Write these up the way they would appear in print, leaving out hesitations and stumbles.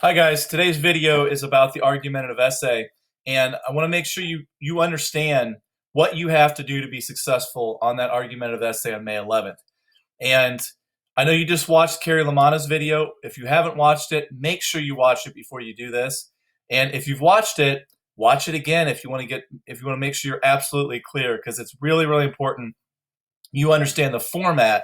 Hi guys, today's video is about the argumentative essay, and I want to make sure you understand what you have to do to be successful on that argumentative essay on May 11th. And I know you just watched Carrie Lamanna's video. If you haven't watched it, make sure you watch it before you do this. And if you've watched it, watch it again if you want to make sure you're absolutely clear, because it's really, really important you understand the format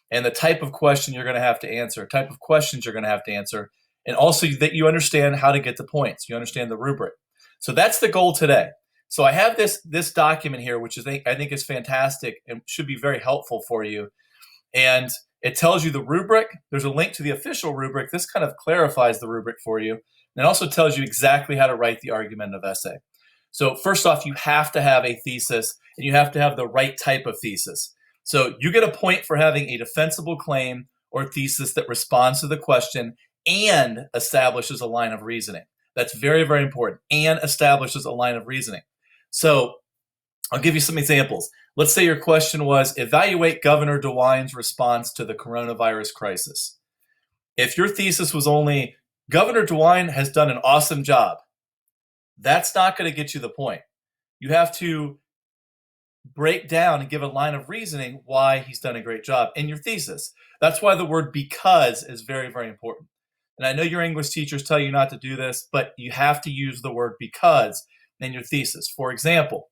and the type of question you're going to have to answer, type of questions you're going to have to answer, and also that you understand how to get the points. You understand the rubric. So that's the goal today. So I have this document here, which I think is fantastic and should be very helpful for you. And it tells you the rubric. There's a link to the official rubric. This kind of clarifies the rubric for you. And it also tells you exactly how to write the argumentative essay. So first off, you have to have a thesis, and you have to have the right type of thesis. So you get a point for having a defensible claim or thesis that responds to the question and establishes a line of reasoning. That's very, very important. And establishes a line of reasoning. So I'll give you some examples. Let's say your question was, evaluate Governor DeWine's response to the coronavirus crisis. If your thesis was only, Governor DeWine has done an awesome job, that's not going to get you the point. You have to break down and give a line of reasoning why he's done a great job in your thesis. That's why the word because is very, very important. And I know your English teachers tell you not to do this, but you have to use the word because in your thesis. For example,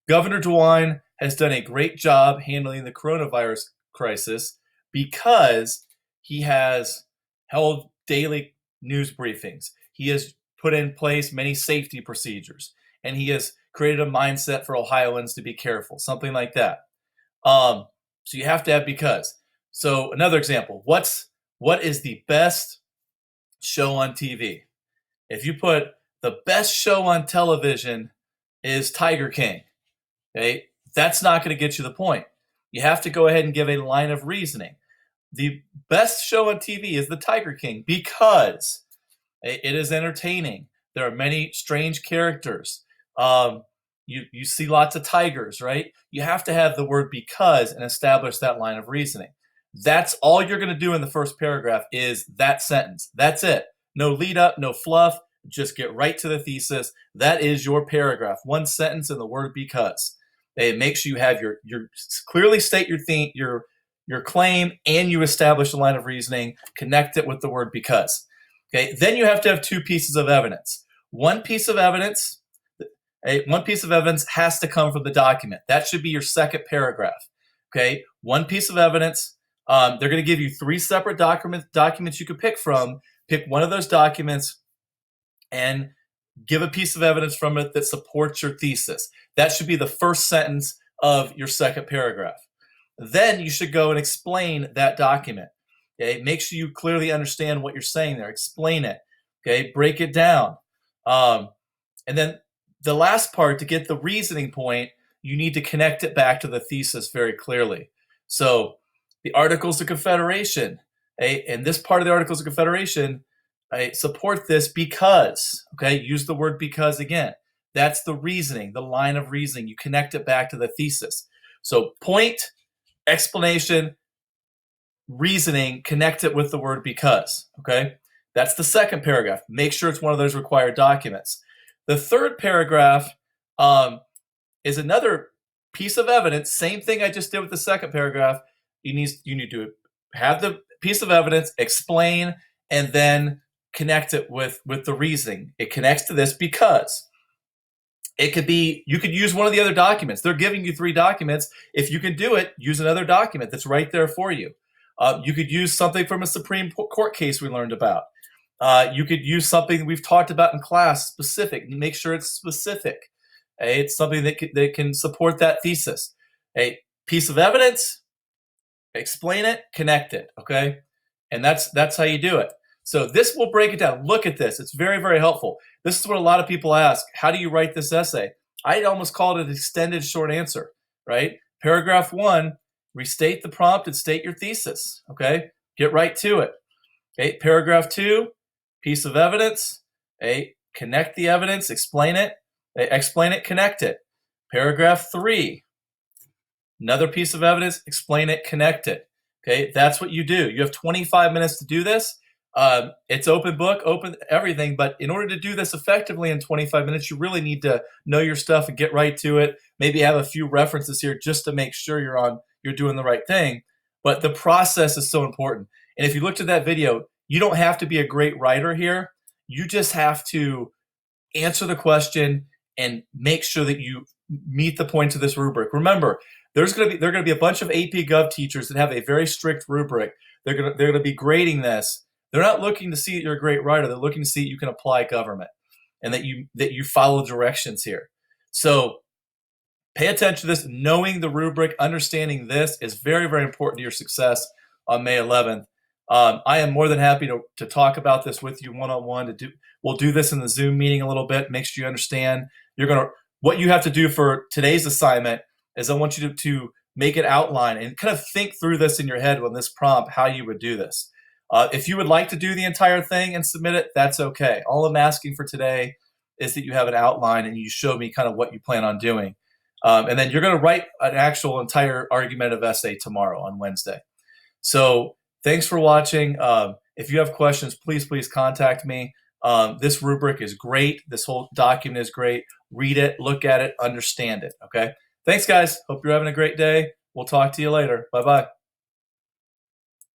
Governor DeWine has done a great job handling the coronavirus crisis because he has held daily news briefings. He has put in place many safety procedures, and he has created a mindset for Ohioans to be careful, something like that. So you have to have because. So another example, what is the best show on TV? If you put the best show on television is Tiger King, okay, that's not going to get you the point. You have to go ahead and give a line of reasoning. The best show on TV is the Tiger King because it is entertaining. There are many strange characters. You see lots of tigers, right? You have to have the word because and establish that line of reasoning. That's all you're going to do in the first paragraph is that sentence. That's it. No lead up, no fluff. Just get right to the thesis. That is your paragraph. One sentence and the word because. Make sure you have your clearly state your claim, and you establish a line of reasoning. Connect it with the word because. Okay. Then you have to have two pieces of evidence. One piece of evidence has to come from the document. That should be your second paragraph. Okay. One piece of evidence. They're going to give you three separate documents you could pick from. Pick one of those documents and give a piece of evidence from it that supports your thesis. That should be the first sentence of your second paragraph. Then you should go and explain that document. Okay, make sure you clearly understand what you're saying there. Explain it. Okay, break it down. And then the last part, to get the reasoning point, you need to connect it back to the thesis very clearly. So the Articles of Confederation, and this part of the Articles of Confederation, support this because, okay, use the word because again. That's the reasoning, the line of reasoning. You connect it back to the thesis. So point, explanation, reasoning, connect it with the word because, okay? That's the second paragraph. Make sure it's one of those required documents. The third paragraph is another piece of evidence. Same thing I just did with the second paragraph. You need to have the piece of evidence, explain, and then connect it with the reasoning. It connects to this because. It could be, you could use one of the other documents. They're giving you three documents. If you can do it, use another document that's right there for you. You could use something from a Supreme Court case we learned about. You could use something we've talked about in class, specific. Make sure it's specific. It's something that can support that thesis. A piece of evidence, explain it, connect it, okay? And that's how you do it. So this will break it down. Look at this. It's very, very helpful. This is what a lot of people ask. How do you write this essay? I'd almost call it an extended short answer, right? Paragraph 1, restate the prompt and state your thesis, okay? Get right to it. Okay, paragraph 2, piece of evidence, connect the evidence, explain it, connect it. Paragraph 3, another piece of evidence, explain it, connect it. Okay, that's what you do. You have 25 minutes to do this. It's open book, open everything. But in order to do this effectively in 25 minutes, you really need to know your stuff and get right to it. Maybe have a few references here just to make sure you're doing the right thing. But the process is so important. And if you looked at that video, you don't have to be a great writer here. You just have to answer the question and make sure that you meet the points of this rubric. Remember, there are going to be a bunch of AP Gov teachers that have a very strict rubric. They're going to be grading this. They're not looking to see that you're a great writer. They're looking to see that you can apply government and that you follow directions here. So pay attention to this. Knowing the rubric, understanding this is very, very important to your success on May 11th. I am more than happy to talk about this with you one-on-one. We'll do this in the Zoom meeting a little bit. Make sure you understand. What you have to do for today's assignment is I want you to make an outline and kind of think through this in your head on this prompt, how you would do this. If you would like to do the entire thing and submit it, that's okay. All I'm asking for today is that you have an outline and you show me kind of what you plan on doing. And then you're going to write an actual entire argumentative essay tomorrow on Wednesday. So thanks for watching. If you have questions, please contact me. This rubric is great. This whole document is great. Read it, look at it, understand it. Okay. Thanks, guys. Hope you're having a great day. We'll talk to you later. Bye-bye.